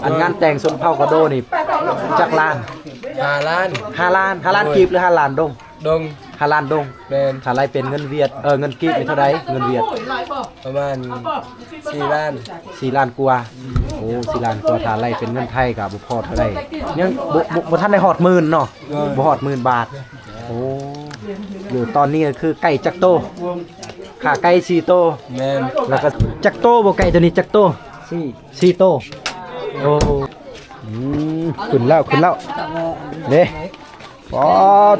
อันงานแต่งชนเผ่ากระโดนี่จักล้าน 5 ล้าน 5 ล้านกีบหรือ5 ล้านดง ดง 5 ล้านดง แม่น ถ้าไรเป็นเงินเวียดเงินกีบเป็นเท่าใดเงินเวียด ประมาณ4 ล้าน 4 ล้านกว่าโอ้4 ล้านกว่าถ้าไรเป็นเงินไทยก็บ่พอเท่าใดยังบ่ทันได้ฮอดหมื่นเนาะบ่ฮอด10,000 บาทโอ้อยู่ตอนนี้ก็คือไก่จักโตขาไก่4โต แม่น แล้วก็จักโตบ่ไก่ตัวนี้จักโต4โตโอ้ขึ้นแล้วเด้ปอ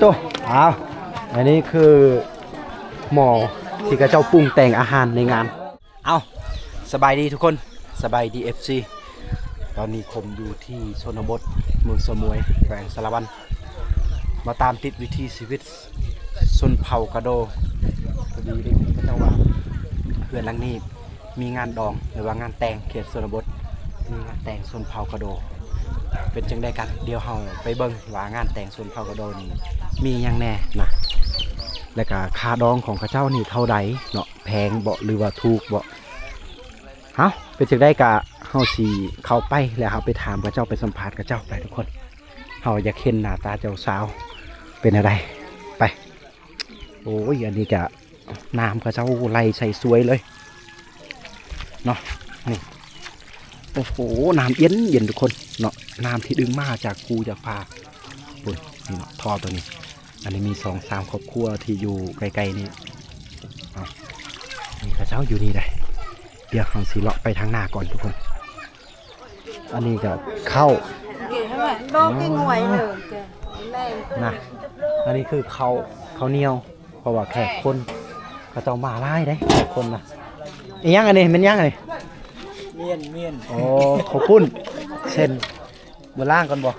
ตัวอ้าวอันนี้คือหมอที่กระเจ้าปรุงแต่งอาหารในงานเอาสบายดีทุกคนสบายดี FC ตอนนี้ผมอยู่ที่ชนบทเมืองสมวยแขวงสารวันมาตามติดวิถีชีวิตชนเผ่ากระโดพอดีได้ยินพระเจ้าว่าเพื่อนหลังนี้มีงานดองหรือว่างานแต่งเขตชนบทมีงานแต่งชนเผ่ากระโดเป็นจังได้กันเดี๋ยวเราไปเบิ่งว่างานแต่งชนเผ่ากระโดนี่มีหยังแน่นะและก็ค่าดองของข้าเจ้านี่เท่าใดเนาะแพงบ่หรือว่าถูกบ่เฮาเป็นจังได้กะเฮาสิเข้าไปแล้วเฮาไปถามข้าเจ้าไปสัมภาษณ์ข้าเจ้าไปทุกคนเฮาอยากเห็นหน้าตาเจ้าสาวเป็นอะไรไปโอ้ยอันนี้กะน้ำข้าเจ้าไหลใส่สวยเลยเนาะนี่โอ้โหน้ำเย็นทุกคนเนาะน้ำที่ดึงมาจากภูจากป่าปุ่นนี่เนาะท่อตัวนี้อันนี้มี2-3 ครอบครัวที่อยู่ไกลๆนี่นี่ข้าเจ้าอยู่นี่ได้เดี๋ยวเราสิเลาะไปทางหน้าก่อนทุกคนอันนี้ก็เข้านะอันนี้คือข้าวเหนียวเพราะว่าแขกคนข้าเจ้ามาไล่ได้แขกคนนะอีกยังอันนี้เป็นยังไงเมียนโอ้ข้าวปุ้นเส้นมาล่างก่อนบ่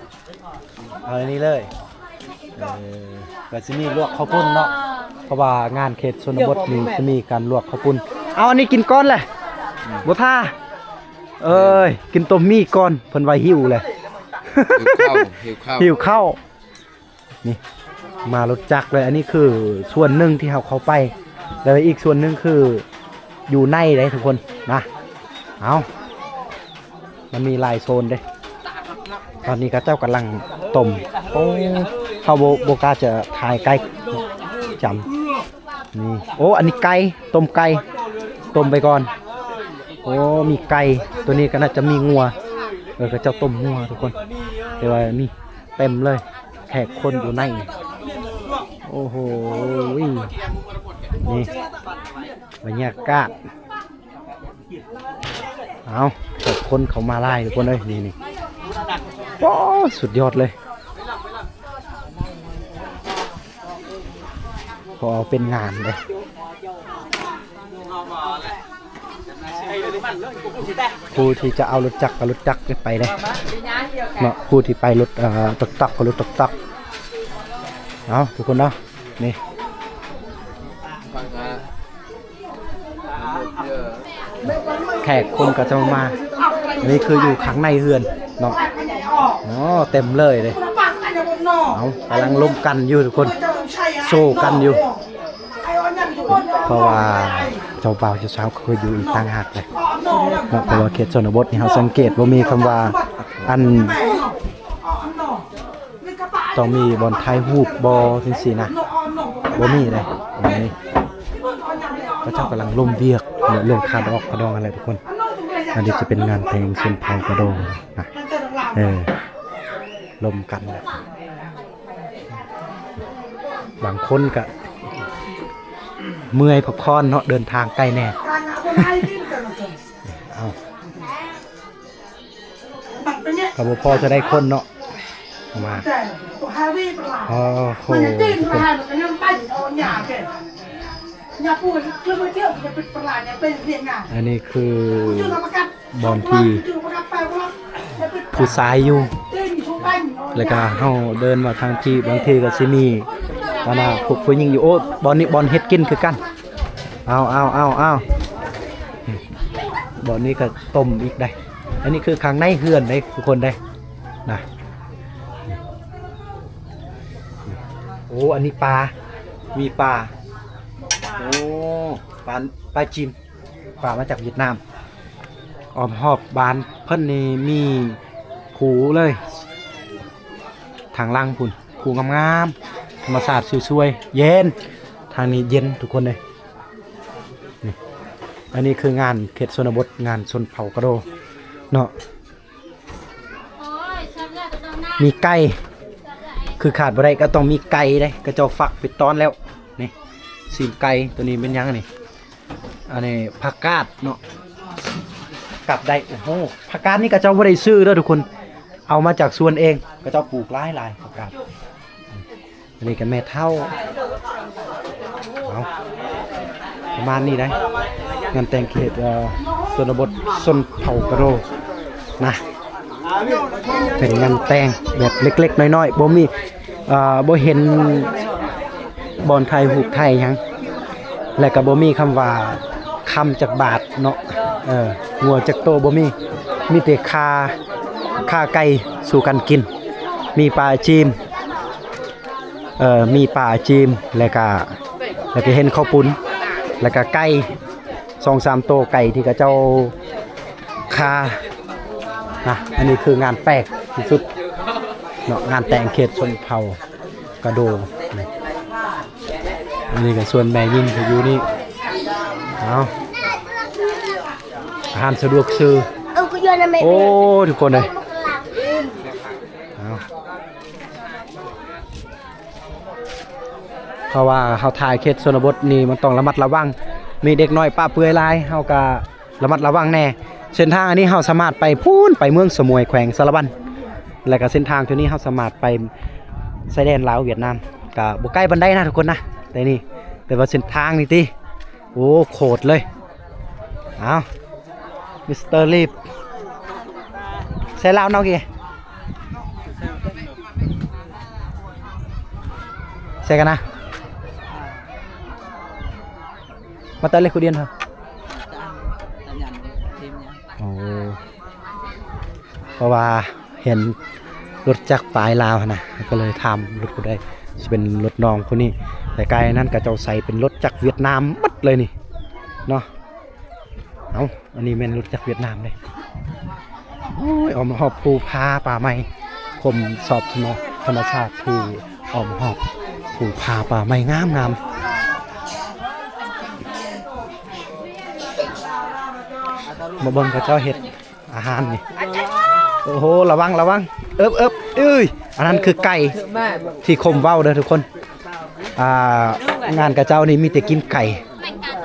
เอาอันนี้เลยก็จะมีลวกข้าวปุ้นเนาะเพราะว่างานเขตชนบทนี่จะมีการลวกข้าวปุ้นเอาอันนี้กินก้อนเลยบ่ท่ากินต้มมี่ก่อนเพิ่นไว้หิวเลยหิวข้าวนี่มารถจักรเลยอันนี้คือส่วนหนึ่งที่เขาไปแล้วอีกส่วนหนึ่งคืออยู่ในเลยทุกคนนะเอามันมีลายโซนเด้ตอนนี้ข้าเจ้ากำลังต้มโอ้เขาโบกาจะถ่ายไก่จำนี่โอ้อันนี้ไก่ต้มไก่ต้มไปก่อนโอ้มีไก่ตัวนี้ก็น่าจะมีงัวข้าเจ้าต้มงัวทุกคนแต่ว่านี่เต็มเลยแขกคนอยู่ในโอ้โหนี่บรรยากาศเอาแขกคนเขามาไล่ทุกคนเลยนี่โอ้สุดยอดเลยพอเป็นงานเลยผู้ที่จะเอารถจักรกับรถจักรไปเลยเนาะผู้ที่ไปรถตักกับรถตักเอาทุกคนเนาะนี่แขกคนก็จะมาอันนี้คืออยู่ข้างในเฮือนเนาะอ๋อเต็มเลยเอากำลังล้มกันอยู่ทุกคนโซ่กันอยู่เพราะว่าเจ้าบ่าวเจ้าสาวเคยอยู่อีกต่างหากเลยเพราะว่าเขตชนบทนี่เราสังเกตว่ามีคำว่าอันต้องมีบอลไทยฮูบบอลสินะบ่มีเลยนี่พระเจ้ากำลังล้มเวียกเรื่องคาดอกกระดองอะไรทุกคนอันนี้จะเป็นงานเพลงชนเผ่ากระดองนะลมกันเลยบางคนก็เมื่อยพักผ่อนเนาะเดินทางไกลแน่เอากับพ่อจะได้คนเนาะมาโอ้โหอันนี้คือบอลที่ผู้ชายอยู่แล้วก็เฮาเดินมาทางที่บางทีก็สิมีตอนน่ะพวกผู้หญิงอยู่โอ้บอลนี้บอลเฮ็ดกินคือกันเอาบอลนี้ก็ต้มอีกได้อันนี้คือข้างในเฮือนได้ทุกคนได้นะโอ้อันนี้ปลามีปลาโอ้ปลาจีนปลามาจากเวียดนาม อ้อมหอบบานเพิ่นนี่มีผูเลยทางล่างพุ่นผูงามๆธรรมศาสตร์สวยๆเย็นทางนี้เย็นทุกคนเลยนี่อันนี้คืองานเขตชนบทงานชนเผ่ากระโดเนาะมีไก่คือขาดบ่ได้ก็ต้องมีไก่ได้ก็เจ้าฝักปิดตอนแล้วนี่ซีนไก่ตัวนี้เป็นยังนี่อันนี้ผักกาดเนาะกลับได้โอ้โหผักกาดนี่ก็เจ้าบ่ได้ซื้อเด้อทุกคนเอามาจากสวนเองก็เจ้าปลูกหลายผักกาดอันนี้ก็แม่เฒ่าเอาประมาณนี้ได้งานแต่งเขตชนบทชนเผ่ากระโดนะเป็นงานแต่งแบบเล็กๆน้อยๆบ่มีบ่เห็นบอนไทยหูกไทยหยังและก็บ่มีคำว่าคำจากบาทเนาะงัวจากโตบ่มีแต่ค่าไก่สู่กันกินมีปลาจีมมีปลาจีมแล้วก็เห็นข้าวปุ้นแล้วก็ไก่ 2-3 โตไก่ที่กระเจ้าคานะอันนี้คืองานแปลกที่สุดเนาะงานแต่งเขตชนเผ่ากระโดอันนี้ก็ส่วนแม่ยิ่งอยู่นี่เอาอาหารสะดวกซื้อโอ้ทุกคนเลยเพราะว่าเขาถ่ายเขตชนบทนี่มันต้องระมัดระวังมีเด็กน้อยป้าเปื่อยลายเฮาก็ระมัดระวังแน่เส้นทางอันนี้เฮาสามารถไปพูนไปเมืองสมวยแขวงสารบัญแล้วก็เส้นทางตัวนี้เฮาสามารถไปชายแดนลาวเวียดนามก็บ่ใกล้บันไดนะทุกคนนะแต่ว่าเส้นทางนี่ติโอ้โคตรเลยเอามิสเตอร์ลีฟใส่ลาวเนาะกี่ใส่กันนะมาเตะเลยคุณเดียนเหรอโอ้เพราะว่าเห็นรถจักรปลายลาวนะก็เลยทำรถกูได้จะเป็นรถน้องคนนี้แต่กายนั้นก็จะใส่เป็นรถจักรเวียดนามมัดเลยนี่เนาะเอาอันนี้เป็นรถจักรเวียดนามเลยโอ้ยออกมาหอบภูพาป่าไม้คมสอบธรรมชาติที่ออกมาหอบภูพาป่าไม้งามมาเบิ่งกับเจ้าเห็ดอาหารนี่โอ้โหระวังเอ้ยอันนั้นคือไก่ที่คมเว้าเด้อทุกคนงานกับเจ้านี่มีแต่กินไก่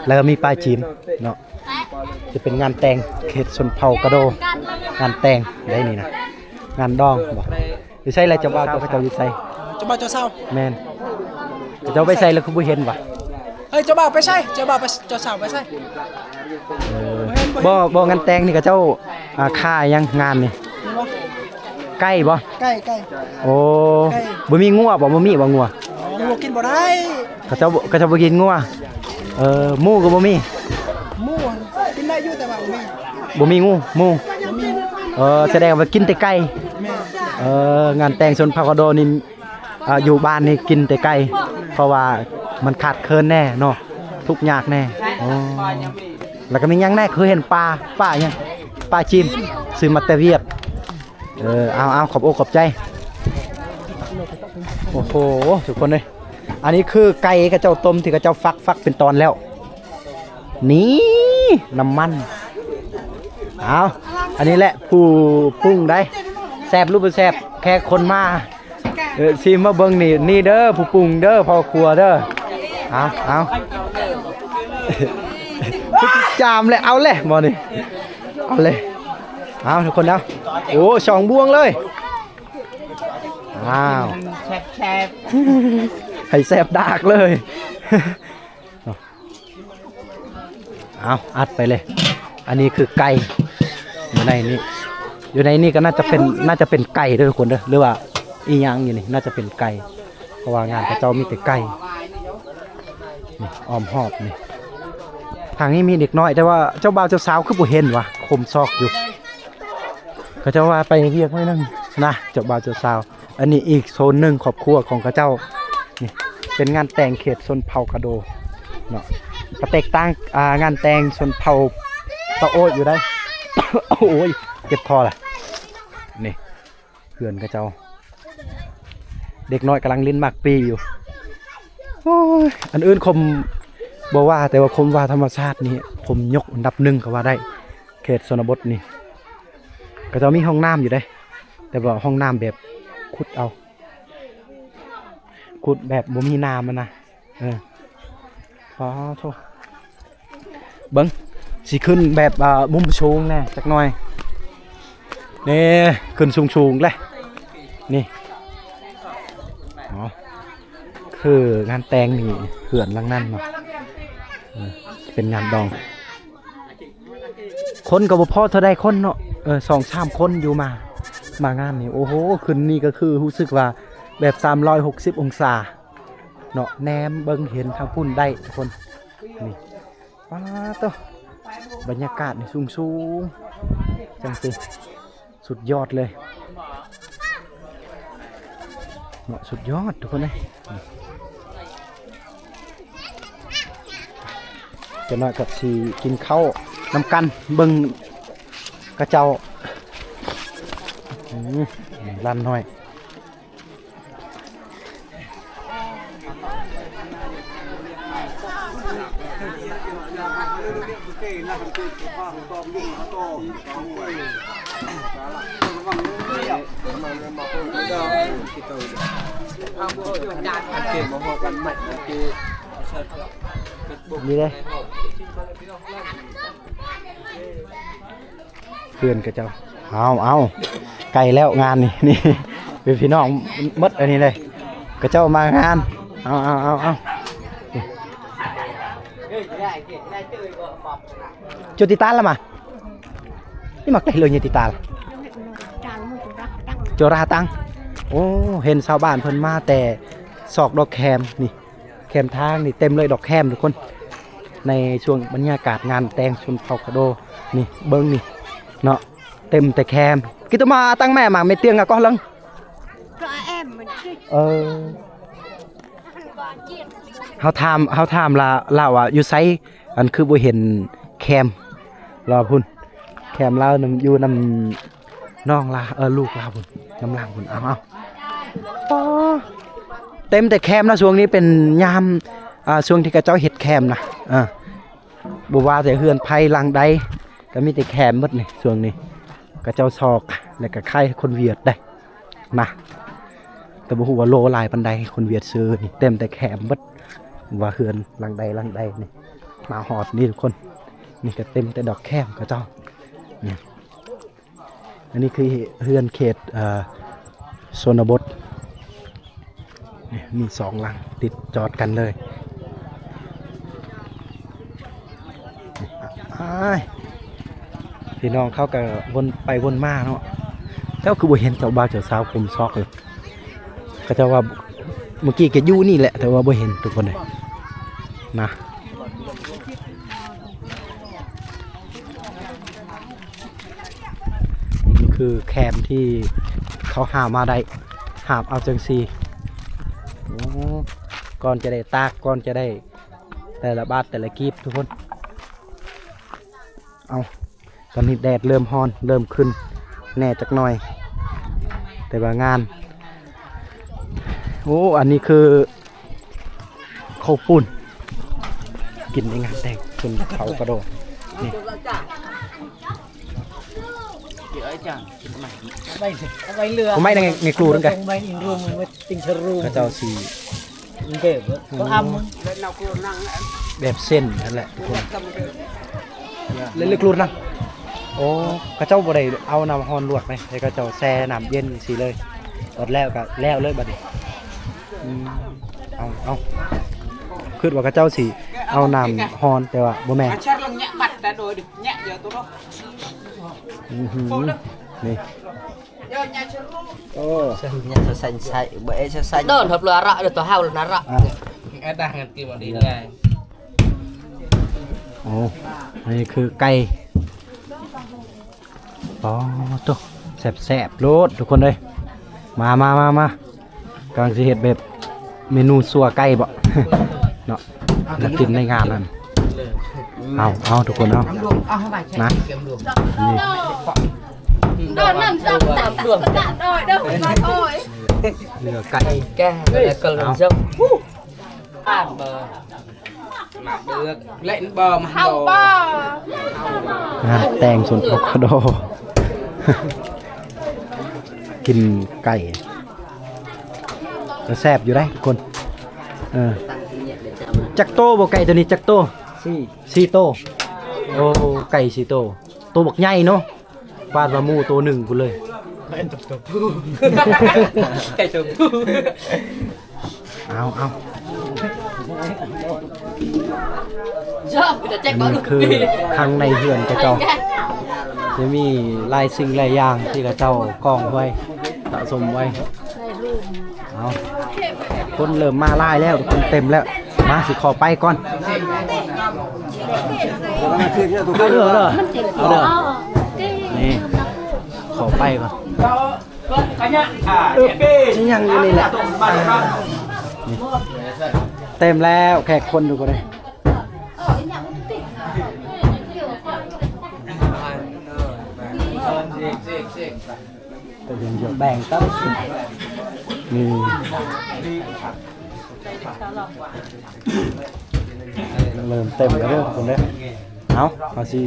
แล้วมีปลาจีมเนาะจะเป็นงานแต่งเขตชนเผ่ากระโดงานแต่งได้นี่นะงานดองบอกอยู่ใส่อะไรเจ้าบ่าวเจ้าอยู่ใส่เจ้าบ่าวเจ้าสาวแม่นเจ้าไปใส่แล้วคือบ่เห็นว่ะเฮ้ยเจ้าบ่าวไปใส่เจ้าบ่าวไปเจ้าสาวไปใส่บ่งานแต่งนี่กับเจ้าค่ายังงานนี่ไก่บ่ไก่โอ้บ่มีงัวบ่มีงัวงัวกินบ่ได้เขาเจ้าบ่กินงัวหมูก็บ่มีหมูกินได้อยู่แต่ว่าบ่มีงูหมูแสดงว่ากินแต่ไก่งานแต่งชนเผ่ากระโดนี่อยู่บ้านนี่กินแต่ไก่เพราะว่ามันขาดเคินแน่เนาะทุกยากแน่แล้วก็มียังแน่เคยเห็นปลายังปลาจีมซื้อมาแต่เวียดเอาขอบอกขอบใจโอ้โหทุกคนเลยอันนี้คือไก่กระเจ้าต้มที่กระเจ้าฟักเป็นตอนแล้วนี่น้ำมันเอาอันนี้แหละผู้ปรุงได้แซ่บรูปแซ่บแค่คนมาซีมาเบิ้งนี่เด้อผู้ปรุงเด้อพ่อครัวเด้อเอาจามเลยเอาเลยบอนี่เอาเลยเอาทุกคนแล้วโอ้สองบ่วงเลยอ้าวแซ่บให้แซ่บดากเลยเอาอัดไปเลยอันนี้คือไก่อยู่ในนี่ก็น่าจะเป็นไก่ด้วยทุกคนเด้อหรือว่าอีหยังอยู่นี่น่าจะเป็นไก่เพราะว่างานพระเจ้ามีแต่ไก่นี่อ้อมหอบนี่ทางนี้มีเด็กน้อยแต่ว่าเจ้าบ่าวเจ้าสาวคือบ่เห็นว่ะคมซอกอยู่เขาเจ้าว่าไปเรียกไว้นั่งนะเจ้าบ่าวเจ้าสาวอันนี้อีกโซนหนึ่งครอบครัวของเขาเจ้านี่เป็นงานแต่งเขตชนเผ่ากระโดเนาะกระเตกตั้งงานแต่งชนเผ่าตะโอดอยู่ได้ โอ้ยเจ็บคอแหละนี่เพื่อนกับเจ้าเด็กน้อยกำลังเล่นหมากปีอยู่โอ้ยอันอื่นคมบอกว่าแต่ว่าคมว่าธรรมชาตินี่ผมยกอันดับ1ก็ว่าได้เขตชนบทนี่ก็จะมีห้องน้ำอยู่ได้แต่ว่าห้องน้ำแบบขุดเอาขุดแบบบ่มีน้ำมันนะพอโทษเบิ้งสิขึ้นแบบมุมสูงแน่จักหน่อยนี่ขึ้นสูงๆเลยนี่อ๋อคืองานแต่งนี่เขื่อนลังนั่นเนาะเป็นงานดองคนกับพ่อเธอได้คนเนาะ2-3 คนอยู่มางานนี่โอ้โหขึ้นนี่ก็คือรู้สึกว่าแบบ360องศาเนาะแนมเบิ้งเห็นทางพุ่นได้ทุกคนนี่ว้าตัวบรรยากาศนี่สูงจังสิสุดยอดเลยเนาะสุดยอดทุกคนเลยจะน่ากับสีกินข้าวน้ำกันเบิ้งกระเจ้าลั่นหน่อยนี่เลยเพื่อนกับเจ้าเอาไกลแล้วงานนี่เป็นพี่น้องมดอันนี้เลยกับเจ้ามางานเอาจุดติตาละมานี่มักได้เลยเนี่ยติตาโจราตังโอ้เห็นชาวบ้านเพิ่นมาแต่ศอกดอกแคมนี่แคมทางนี่เต็มเลยดอกแคมทุกคนในช่วงบรรยากาศงานแต่งชนเผ่าคาโดนี่เบิ้งนี่เนาะเต็มแต่แคมกิตมาตั้งแม่มาไม่เตียงอะก็ลังเฮาถามละเล่าว่าอยู่ไซอันคือบ่เห็นแคมรอพุ่นแคมเรานำอยู่นำน้องลาลูกลาพุ่นน้ำลังพุ่นเอาเต็มแต่แคมนะช่วงนี้เป็นยามช่วงที่กระเจ้าเห็ดแคมนะบัวาแต่เฮือนไผ่ลังใดก็มีแต่แคมหมดนี่ช่วงนี้กระเจ้าซอกแล้วก็ไข่คนเวียดได้มาแต่บ่ฮู้ว่าโลลายปันใดคนเวียดซื้อนี่เต็มแต่แคมหมดว่าเฮือนลังใดนี่มาหอดนี่ทุกคนนี่ก็เต็มแต่ดอกแคมกระเจ้าอันนี้คือเฮือนเขตชนบทมี2 หลังติดจอดกันเลยพี่น้องเขาก็วนไปวนมาเนาะแต่คือบ่เห็นเจ้าบ่าวเจ้าสาวผมซอกเลยก็จะว่าเมื่อกี้แกอยู่นี่แหละแต่ว่าบ่เห็นทุกคนเลยนะนี่คือแคมที่เขาหามาได้หาเอาจังซีก่อนจะได้ตากก่อนจะได้แต่ละบาทแต่ละกีบทุกคนเอาตอนนี้แดดเริ่มฮ้อนเริ่มขึ้นแน่จักหน่อยแต่ว่างานโอ้อันนี้คือข้าวปุ้นกินในงานแต่งคุณเขากระโดดนี่ไปเรือ ผมไม่ได้ไงครูนั่นไง ไปอินรูมไปติงเชรูม ก็เจ้าสี เก็บก็อ้ำ แบบเส้นนั่นแหละเล่นลึกรูดนะโอ้กระเจ้าบ่ได้เอาน้ำฮอนลวกไหมแต่กระเจ้าแช่น้ำเย็นสีเลยตอนแล้วก็แล้วเลยบัดนี้เอาคือว่ากระเจ้าสีเอาน้ำฮอนแต่ว่าบ่แม่นนี่โอ้เดินทับเรือระเดี๋ยวตัวเฮาเลยนะระ ada ngerti mau di โอ้นี่คือไก่อ๋อตัวแสบๆโลดทุกคนเลยมากำลังจะเห็ดแบบเมนูสัวไก่บ่ เนาะมากินในงานนั่น เอาทุกคนเอานะ เกมดวง นี่ Đó nằm sắp tạm tạm rồi đâu mà thôi เนื้อไก่ แกเลยกลางจงอ่านเบอร์ mà được lệnh bờ mà Hầu bò นะแต่งส่วนอะโวคาโด กินไก่จะแซ่บอยู่ได้ทุกคนจักโตบ่ไก่ตัวนี้จักโตสี่โตโอ้ไก่สี่โตตัวบักใหญ่เนาะปาดว่าหมูตัวหนึ่งกูเลย cái chụp เอา chớp để check นี่ báo คือข้างในเฮือนกระเจ้าจะมีหลายสิ่งหลายอย่างที่กระเจ้ากองไว้สะสมไว้เอาคนเริ่มมาไล่แล้วคนเต็มแล้วมาสิขอไปก่อนเอาเด้อนี่ขอไปก่อนนี่ยังอยู่นี่แหละนี่เต็มแล้วแขกคนดูกันเลยแต่ยังเยอะแบ่งตั้งนี่เริ่มเต็มแล้วเด้อทุกคนเด้อเอาสิ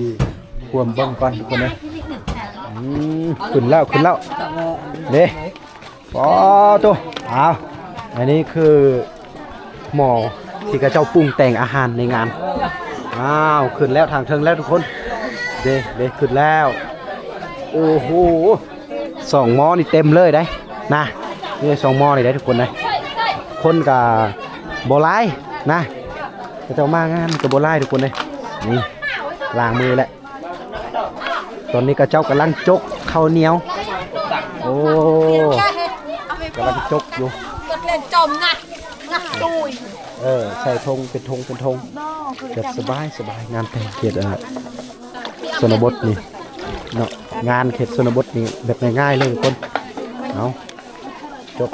ควมเบิ่งก่อนทุกคนเด้อขึ้นแล้วเด้ปอตัวเอาอันนี้คือหมอที่กระเจ้าปรุงแต่งอาหารในงานขึ้นแล้วทางเทิงแล้วทุกคนเด้ขึ้นแล้วโอ้โห2 หม้อนี่เต็มเลยได้นะนี่2 หม้อนี่ได้ทุกคนเลยคนกับโบไลนะกระเจ้ามางานกับโบไลทุกคนเลยนี่ล้างมือแล้วตอนนี้กระเจ้ากำลังจกข้าวเหนียวโอ้กำลังจกอยู่ Cất lên chồng ngặt ngặt đùi ใส่ธงเป็นธงเก็บสบายงานแต่งเขตชนบทนี่เนาะงานเขตชนบทนี่แบบง่ายๆเลยทุกคนเอาจก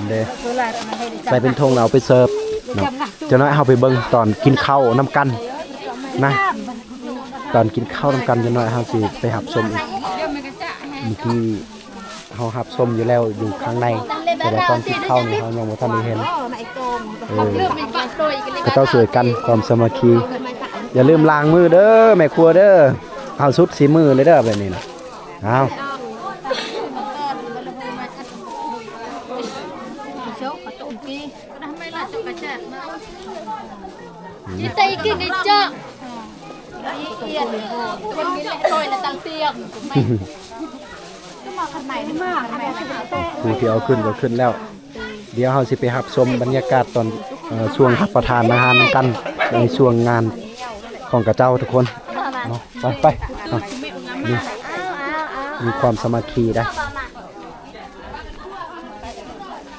เด้ใส่เป็นธงเราไปเสิร์ฟเนาะจะน้อยเอาไปเบิ่งตอนกินข้าวน้ำกันนะตอนกินข้าวน้ำกันจะน้อยเอาสิไปหับส้มอีกเมื่อกี้เขาหับส้มอยู่แล้วอยู่ข้างในแต่ว่าตอนกินข้าวนี่เขายังไม่ทันได้เห็นก็เจ้าสวยกันความสามัคคีอย่าลืมล้างมือเด้อแม่ครัวเด้อเอาสุดสีมือเลยเด้อแบบนี้นะเอา Chị tay kia cái chợ Yên Con nghĩ lại thôi là tăng tiềnผู้ที่เอาขึ้นก็ขึ้นแล้วเดี๋ยวเราสิไปหับชมบรรยากาศตอนช่วงรับประทานอาหารกันในช่วงงานของกระเจ้าทุกคนเนาะไปนี่มีความสามัคคีได้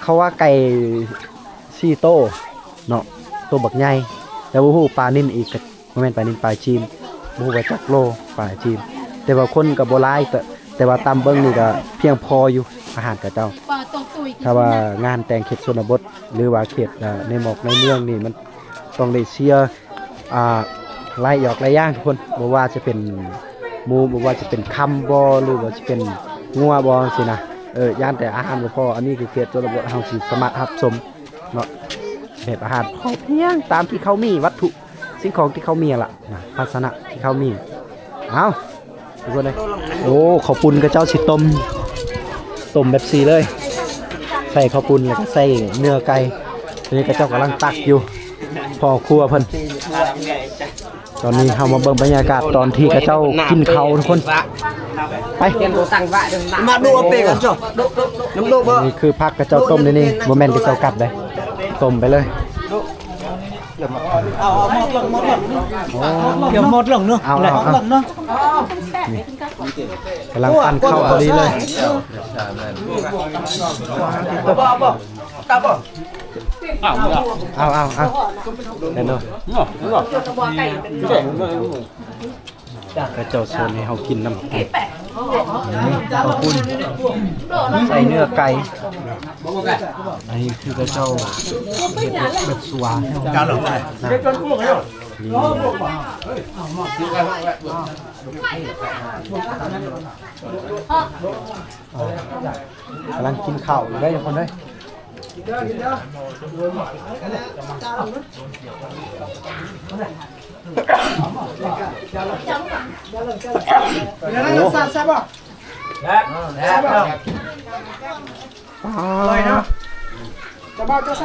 เขาว่าไก่ซี่โตเนาะตัวบักใหญ่แล้วบ่ฮู้ปลานิ่นอีกก็บ่แม่นปลานิ่นปลาจีนบ่ฮู้ว่าจักโลปลาจีนแต่ว่าคนก็บ่หลายแต่ว่าตามเบิ่งนี่ก็เพียงพออยู่อาหารกระเจ้าถ้าว่างานแต่งเขตชนบทหรือว่าเขตในหมอกในเมืองนี่มันต้องได้เชียร์หลายอย่างทุกคนบ่ว่าจะเป็นหมูบ่ว่าจะเป็นคำบ่หรือว่าจะเป็นงัวบ่สินะย่านแต่อาหารบ่พออันนี้คือเขตชนบทเฮาสิสามารถรับชมเนาะแบบอาหารพอเพียงตามที่เขามีวัตถุสิ่งของที่เขามีล่ะภาชนะที่เขามีเอาทุกคนเลยโอ้ข้าวปุ้นกับเจ้าสิต้มแบบสีเลยใส่ข้าวปุ้นแล้วก็ใส่เนื้อไก่ทีนี้กระเจ้ากำลังตักอยู่พอครัวเพิ่นตอนนี้เรามาเบิ่งบรรยากาศตอนที่กระเจ้ากินข้าวทุกคนไป mà đua bê cả cho nấm đua bơ นี่คือผักกระเจ้าต้มนี่โมเมนต์กระเจ้ากัดเลยต้มไปเลย kiểu một lần nữa Ao, lại ao, một ao. lần nữa กำลังปั้นข้าวพอดีเลยเอาเห็นด้วยกระเจ้าโซนให้เขากินน้ำข้าวปุ้นใส่เนื้อไก่ อันนี้คือเจ้าเห็ดแบบสวา การหลงได้ กำลังกินข้าวอยู่ได้ทุกคนเลย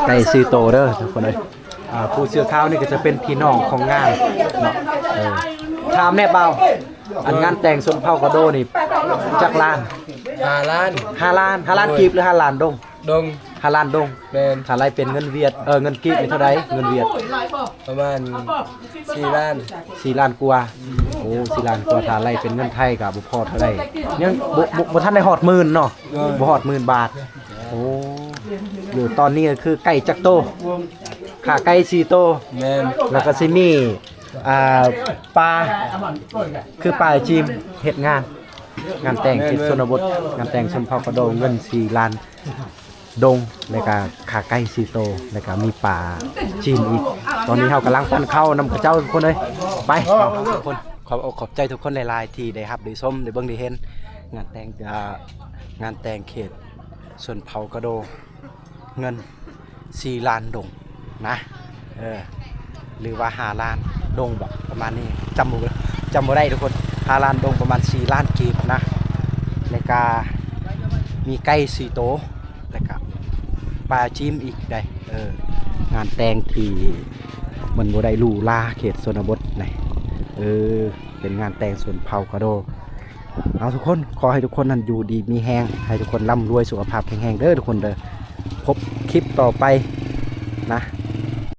ไก่ซีโตเด้อทุกคนเลยผู้เสื้อขาวนี่ก็จะเป็นพี่น้องของงานเนาะถามแน่เบาอันงานแต่งชนเผ่ากระโดนี่จักล้าน 5 ล้าน 5 ล้านกีบหรือ5 ล้านดง ดง 5 ล้านดง แม่น ถ้าไรเป็นเงินเวียดเงินกีบนี่เท่าไรเงินเวียด ประมาณ4 ล้าน 4 ล้านกว่าโอ้4 ล้านกว่าถ้าไรเป็นเงินไทยก็บ่พอเท่าไรยังบ่ทันได้ฮอดหมื่นเนาะบ่ฮอดหมื่นบาทโอ้อยู่ตอนนี้ก็คือไก่จักโตขาไก่4โต แม่น แล้วก็ซิมีปลาคือปลาจีมเฮ็ดงานแต่งเขตชนบทงานแต่งชนเผ่ากระโดงเงิน4 ล้านดงแล้วก็ขาไก่4โตแล้วก็มีปลาจีนอีกตอนนี้เฮากำลังปั้นข้าวนำกับเจ้าทุกคนเลยไปทุกคนขอบใจทุกคนหลายๆที่ได้รับได้ชมได้เบิ่งได้เห็นงานแต่งเขตชนเผ่ากระโดงเงิน4 ล้านดงนะหรือว่า5 ล้านดงแบบประมาณนี้จำบ่ได้ทุกคน5 ล้านดงประมาณ4 ล้านกีบนะแล้วก็มีไก่4โตแล้วก็ปลาจิ้มอีกได้งานแต่งที่มันบ่ได้หรูหราเขตชนบทนี่เป็นงานแต่งส่วนเผ่ากระโดเอาทุกคนขอให้ทุกคนนั้นอยู่ดีมีแฮงให้ทุกคนร่ำรวยสุขภาพแข็งแรงเด้อทุกคนเด้อพบคลิปต่อไปนะ